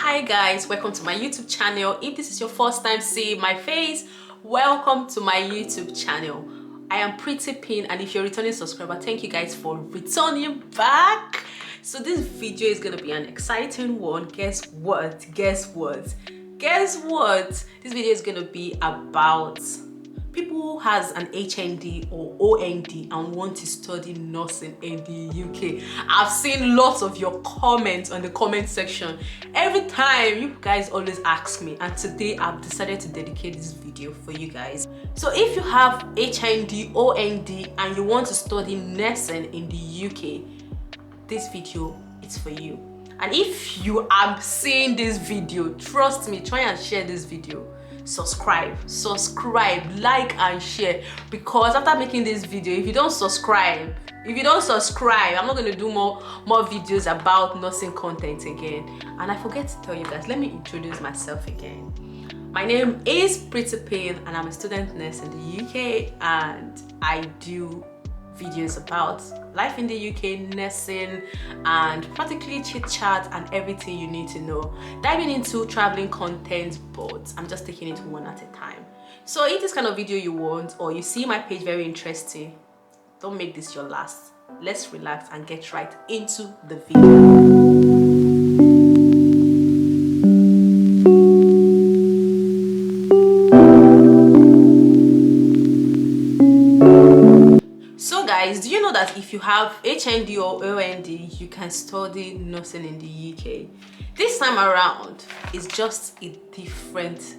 Hi guys, welcome to my YouTube channel. If this is your first time seeing my face, welcome to my YouTube channel. I am Pretty Pin, and if you're a returning subscriber, thank you guys for returning back. So this video is gonna be an exciting one. Guess what? This video is gonna be about people who has an HND or OND and want to study nursing in the UK. I've seen lots of your comments on the comment section. Every time you guys always ask me, and today I've decided to dedicate this video for you guys. So if you have HND, OND and you want to study nursing in the UK, this video is for you. And if you are seeing this video, trust me, try and share this video. Subscribe, like and share, because after making this video, if you don't subscribe, I'm not going to do more videos about nursing content again. And I forget to tell you guys, let me introduce myself again. My name is Pretty Pin and I'm a student nurse in the UK, and I do videos about life in the UK, nursing, and practically chit chat and everything you need to know, diving into traveling content, but I'm just taking it one at a time. So if this kind of video you want, or you see my page very interesting, don't make this your last. Let's relax and get right into the video. Guys, do you know that if you have HND or OND, you can study nursing in the UK? This time around, it's just a different,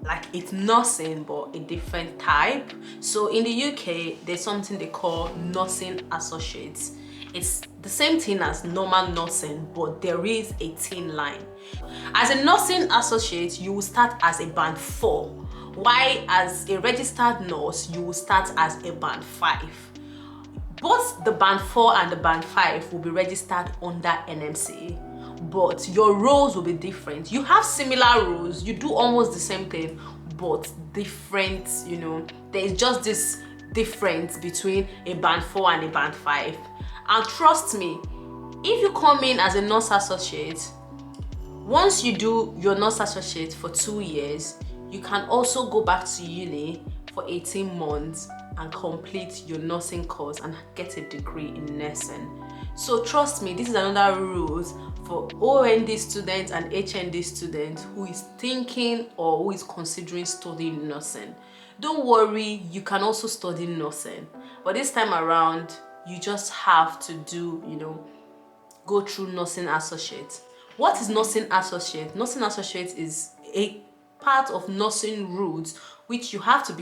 like it's nursing but a different type. So in the UK, there's something they call nursing associates. It's the same thing as normal nursing, but there is a thin line. As a nursing associate, you will start as a band 4, while as a registered nurse, you will start as a band 5. Both the band 4 and the band 5 will be registered under NMC, but your roles will be different. You have similar roles, you do almost the same thing, but different, you know, there is just this difference between a band 4 and a band 5. And trust me, if you come in as a nurse associate, once you do your nurse associate for 2 years, you can also go back to uni for 18 months and complete your nursing course and get a degree in nursing. So trust me, this is another rules for OND students and HND students who is thinking or who is considering studying nursing. Don't worry, you can also study nursing, but this time around you just have to do, go through nursing associate. What is nursing associate? Nursing associate is a part of nursing routes which you have to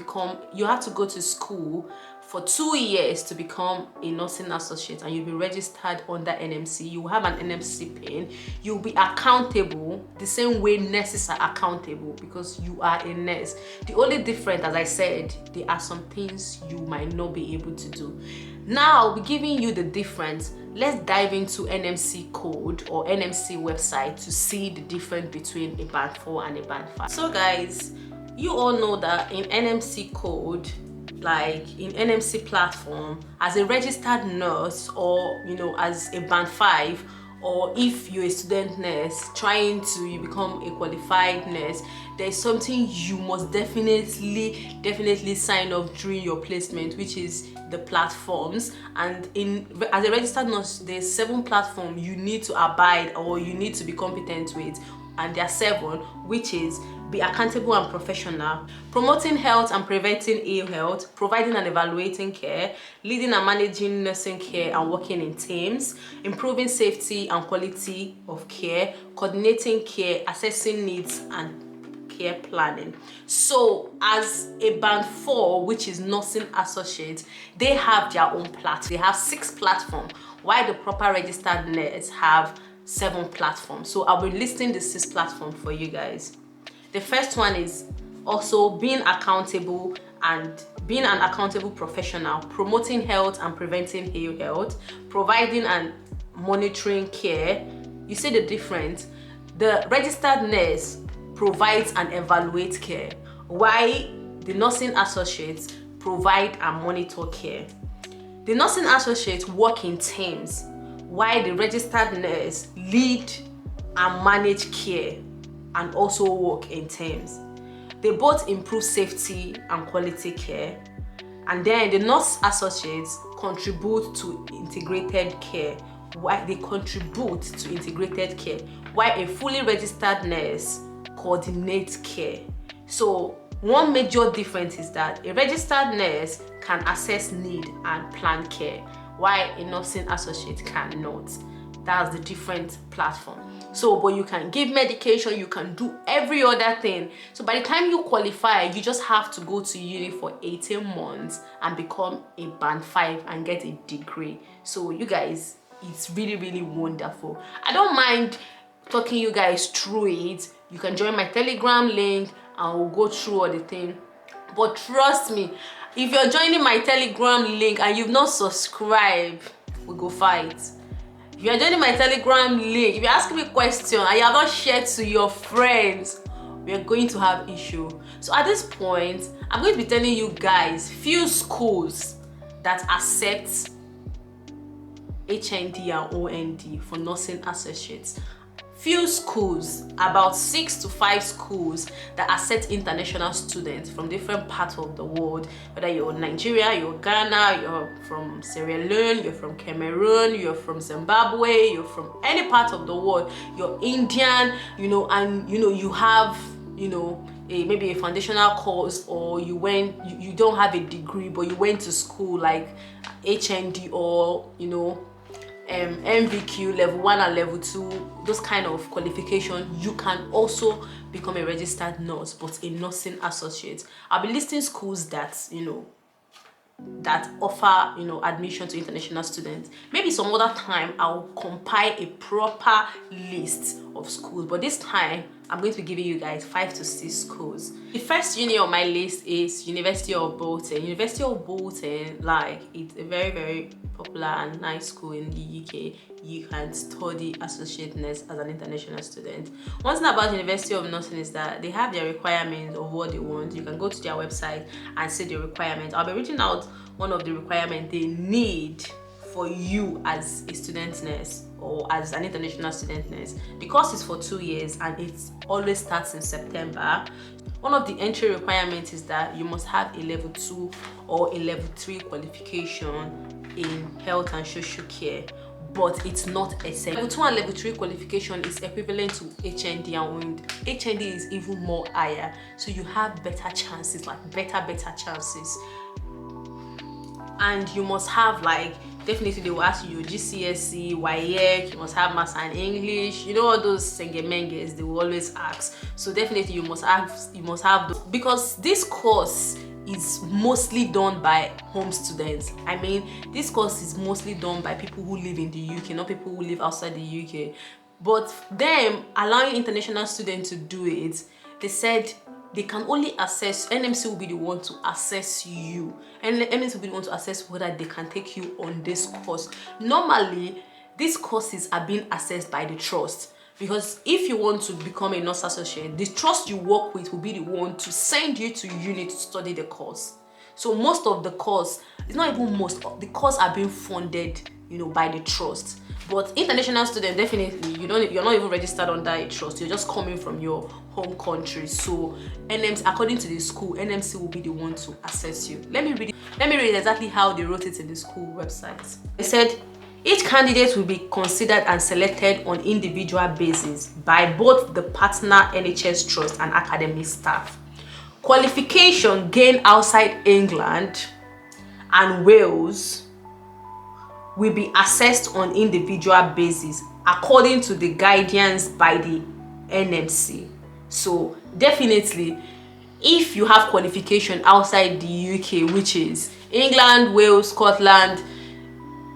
go to school for 2 years to become a nursing associate, and you'll be registered under NMC. You will have an NMC pin. You'll be accountable the same way nurses are accountable, because you are a nurse. The only difference, as I said, there are some things you might not be able to do. Now I'll be giving you the difference. Let's dive into NMC code or NMC website to see the difference between a band 4 and a band 5. So guys, you all know that in NMC code, like in NMC platform, as a registered nurse, or as a band 5, or if you're a student nurse trying to become a qualified nurse, there's something you must definitely sign off during your placement, which is the platforms. And as a registered nurse, there's 7 platforms you need to abide or you need to be competent with, and there are 7, which is: be accountable and professional, promoting health and preventing ill health, providing and evaluating care, leading and managing nursing care and working in teams, improving safety and quality of care, coordinating care, assessing needs and care planning. So as a band 4, which is nursing associate, they have their own platform. They have 6 platforms, while the proper registered nurse have 7 platforms. So I'll be listing the 6 platforms for you guys. The first one is also being accountable and being an accountable professional, promoting health and preventing ill health, providing and monitoring care. You see the difference? The registered nurse provides and evaluates care, while the nursing associates provide and monitor care. The nursing associates work in teams, while the registered nurse lead and manage care and also work in teams. They both improve safety and quality care. And then the nurse associates contribute to integrated care. Why they contribute to integrated care, while a fully registered nurse coordinates care. So one major difference is that a registered nurse can assess need and plan care, while a nursing associate cannot. That's the different platform. So, but you can give medication, you can do every other thing. So by the time you qualify, you just have to go to uni for 18 months and become a band 5 and get a degree. So you guys, it's really, really wonderful. I don't mind talking you guys through it. You can join my Telegram link and we'll go through all the thing. But trust me, if you're joining my Telegram link and you've not subscribed, we'll go fight. If you're joining my Telegram link, if you're asking me a question and you have not shared to your friends, we are going to have issue. So at this point, I'm going to be telling you guys few schools that accept HND and OND for nursing associates. Few schools, about 6 to 5 schools that accept international students from different parts of the world, whether you're Nigeria, you're Ghana, you're from Sierra Leone, you're from Cameroon, you're from Zimbabwe, you're from any part of the world, you're Indian, and you have, maybe a foundational course, or you don't have a degree but you went to school like HND or MVQ level 1 and level 2, those kind of qualification, you can also become a registered nurse but a nursing associate. I'll be listing schools that that offer admission to international students. Maybe some other time I'll compile a proper list of schools, but this time I'm going to be giving you guys 5 to 6 schools. The first uni on my list is University of Bolton. University of Bolton, like, it's a very, very popular and nice school in the UK. You can study associate nurse as an international student. One thing about University of Nursing is that they have their requirements of what they want. You can go to their website and see the requirements. I'll be reading out one of the requirements they need for you as a student nurse or as an international student nurse. The course is for 2 years and it always starts in September. One of the entry requirements is that you must have a level 2 or a level 3 qualification in health and social care, but it's not essential. Level 2 and level 3 qualification is equivalent to HND and OND. HND is even more higher, so you have better chances, like better chances. And you must have, like, definitely they will ask you your GCSE, WAEC, you must have Maths and English, all those sengemenges they will always ask. So definitely you must have those, because this course is mostly done by home students. I mean, this course is mostly done by people who live in the UK, not people who live outside the UK. But them allowing international students to do it, they said they can only assess, NMC will be the one to assess you, and NMC will be the one to assess whether they can take you on this course. Normally, these courses are being assessed by the trust, because if you want to become a nurse associate, the trust you work with will be the one to send you to uni to study the course. So most of the course, it's not even most, the course are being funded, by the trust. But international student, definitely, you're not even registered under a trust. You're just coming from your home country. So NMC, according to the school, NMC will be the one to assess you. Let me read exactly how they wrote it in the school website. They said, each candidate will be considered and selected on individual basis by both the partner NHS trust and academic staff. Qualification gained outside England and Wales will be assessed on individual basis according to the guidance by the NMC. So definitely, if you have qualification outside the UK, which is England, Wales, Scotland,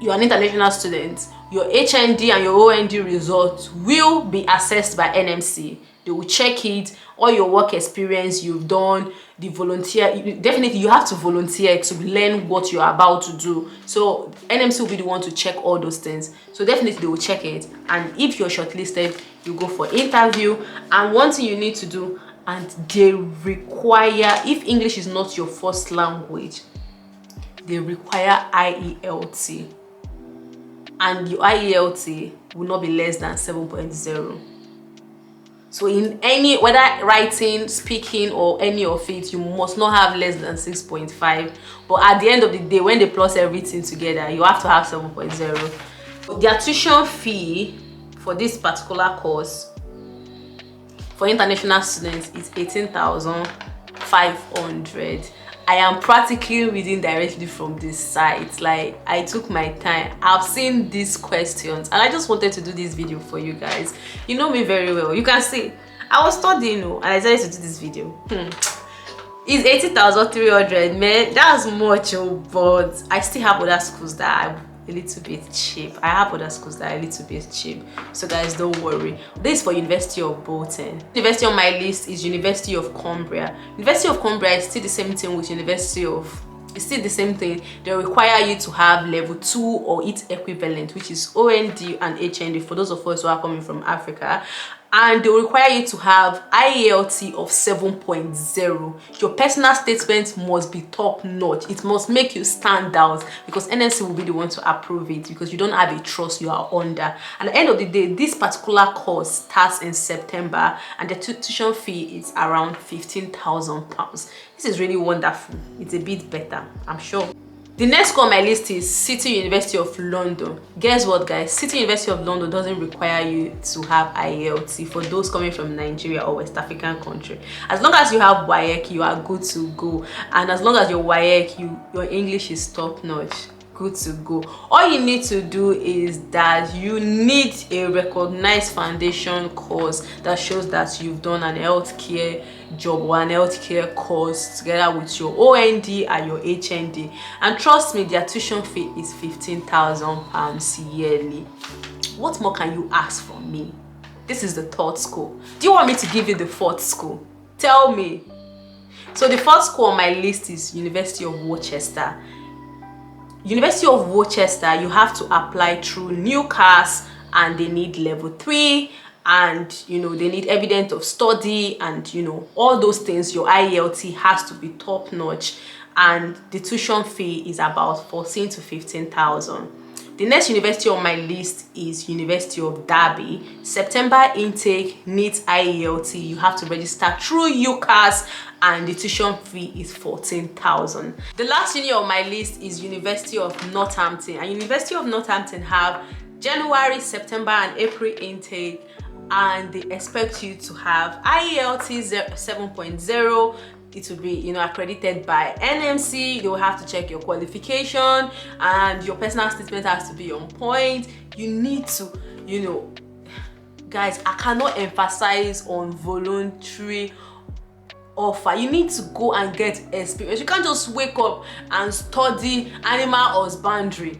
you're an international student, your HND and your OND results will be assessed by NMC. They will check it, all your work experience you've done, the volunteer, definitely you have to volunteer to learn what you're about to do. So NMC will be the one to check all those things. So definitely they will check it, and if you're shortlisted, you go for interview. And one thing you need to do, and they require, if English is not your first language, they require IELT, and your IELT will not be less than 7.0. So in any, whether writing, speaking, or any of it, you must not have less than 6.5. But at the end of the day, when they plus everything together, you have to have 7.0. Their tuition fee for this particular course for international students is 18,500. I am practically reading directly from this site. Like, I took my time. I've seen these questions and I just wanted to do this video for you guys. You know me very well. You can see I was studying, and I decided to do this video. It's 80,300, man. That's much, but I still have other schools that are a little bit cheap. I have other schools that are a little bit cheap, so guys, don't worry. This is for University of Bolton. University on my list is University of Cumbria. University of Cumbria is still the same thing with University of, it's still the same thing. They require you to have level 2 or its equivalent, which is OND and HND for those of us who are coming from Africa. And they require you to have IELT of 7.0. Your personal statement must be top notch. It must make you stand out, because NSC will be the one to approve it, because you don't have a trust you are under. And at the end of the day, this particular course starts in September and the tuition fee is around £15,000. This is really wonderful. It's a bit better, I'm sure. The next school on my list is City University of London. Guess what, guys? City University of London doesn't require you to have IELT for those coming from Nigeria or West African country. As long as you have WAEC, you are good to go. And as long as your WAEC, your English is top notch, good to go. All you need to do is that you need a recognized foundation course that shows that you've done an healthcare job or an healthcare course together with your OND and your HND. And trust me, their tuition fee is £15,000 yearly. What more can you ask from me? This is the third school. Do you want me to give you the fourth school? Tell me. So the fourth school on my list is University of Worcester. University of Worcester, you have to apply through NEWCAS, and they need level 3, and they need evidence of study, and all those things. Your IELT has to be top notch, and the tuition fee is about 14 to 15,000. The next university on my list is University of Derby. September intake needs IELT. You have to register through UCAS, and the tuition fee is 14,000. The last uni on my list is University of Northampton. And University of Northampton have January, September, and April intake, and they expect you to have IELT 7.0. It will be accredited by NMC. They will have to check your qualification, and your personal statement has to be on point. You need to, guys, I cannot emphasize on voluntary offer. You need to go and get experience. You can't just wake up and study animal husbandry.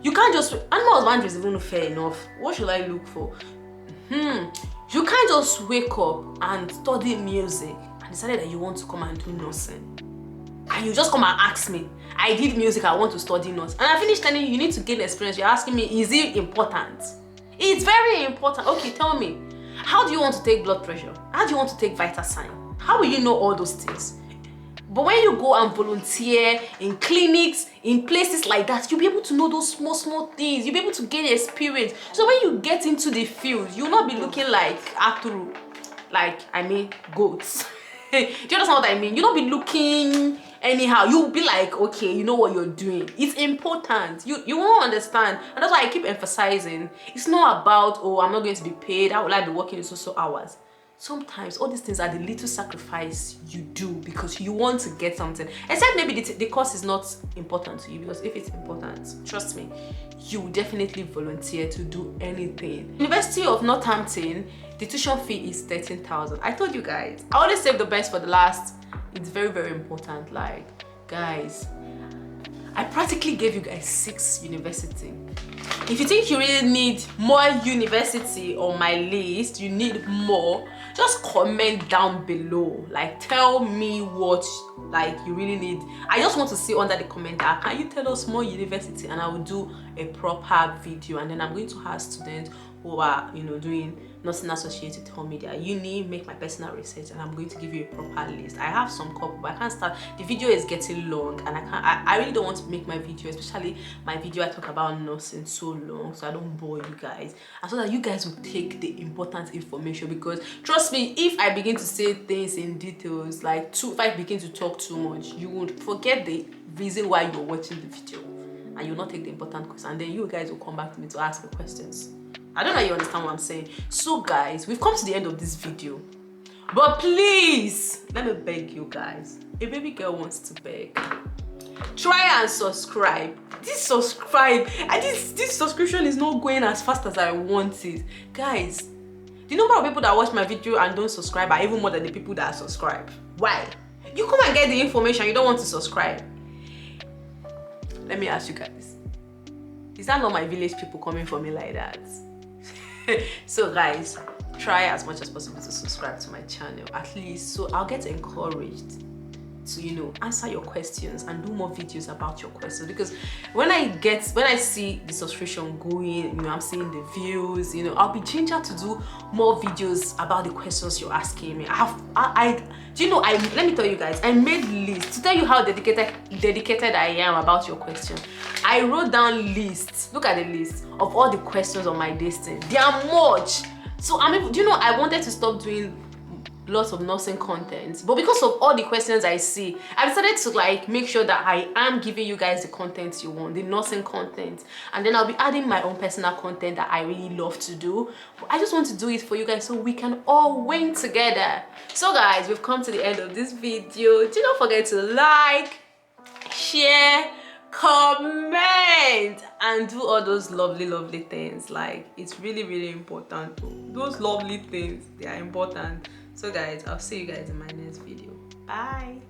You can't just, animal husbandry is even fair enough. What should I look for? You can't just wake up and study music and decided that you want to come and do nursing, and you just come and ask me, I did music, I want to study nursing, and I finished telling you, you need to gain experience. You're asking me, is it important? It's very important. Okay, tell me, how do you want to take blood pressure? How do you want to take vital sign? How will you know all those things? But when you go and volunteer in clinics, in places like that, you'll be able to know those small things. You'll be able to gain experience. So when you get into the field, you'll not be looking like Arthur, goats. Do you understand what I mean? You'll not be looking anyhow. You'll be like, okay, you know what you're doing. It's important. You won't understand. And that's why I keep emphasizing. It's not about, oh, I'm not going to be paid. How will I be working in so hours? Sometimes all these things are the little sacrifice you do because you want to get something. Except maybe the course is not important to you, because if it's important, trust me, you will definitely volunteer to do anything. University of Northampton, the tuition fee is 13,000. I told you guys, I always save the best for the last. It's very, very important. Like, guys, I practically gave you guys 6 universities. If you think you really need more university on my list, you need more, just comment down below. Like, tell me what you really need. I just want to see under the comment that can you tell us more university, and I will do a proper video, and then I'm going to ask students who are, you know, doing nursing associated with home media, uni, make my personal research, and I'm going to give you a proper list. I have some couple, but I can't start. The video is getting long, and I really don't want to make my video, especially my video I talk about nursing, so long, so I don't bore you guys, and so that you guys will take the important information. Because trust me, if I begin to say things in details, like if I begin to talk too much, you would forget the reason why you're watching the video, and you'll not take the important questions, and then you guys will come back to me to ask the questions. I don't know if you understand what I'm saying. So guys, we've come to the end of this video, but please, let me beg you guys, a baby girl wants to beg, try and subscribe. This subscription is not going as fast as I want it, guys. The number of people that watch my video and don't subscribe are even more than the people that subscribe. Why? You come and get the information, you don't want to subscribe. Let me ask you guys, is that not my village people coming for me like that? So guys, try as much as possible to subscribe to my channel, at least, so I'll get encouraged to, you know, answer your questions and do more videos about your questions. Because when I see the subscription going, you know, I'm seeing the views, you know, I'll be ginger to do more videos about the questions you're asking me. Do you know, let me tell you guys, I made lists to tell you how dedicated I am about your question. I wrote down lists. Look at the list of all the questions on my listing. They are much. So do you know, I wanted to stop doing lots of nursing content, but because of all the questions I see, I decided to like make sure that I am giving you guys the content you want, the nursing content, and then I'll be adding my own personal content that I really love to do. But I just want to do it for you guys so we can all win together. So guys, we've come to the end of this video. Do not forget to like, share, comment, and do all those lovely things. Like, it's really important too. Those lovely things, they are important. So guys, I'll see you guys in my next video. Bye.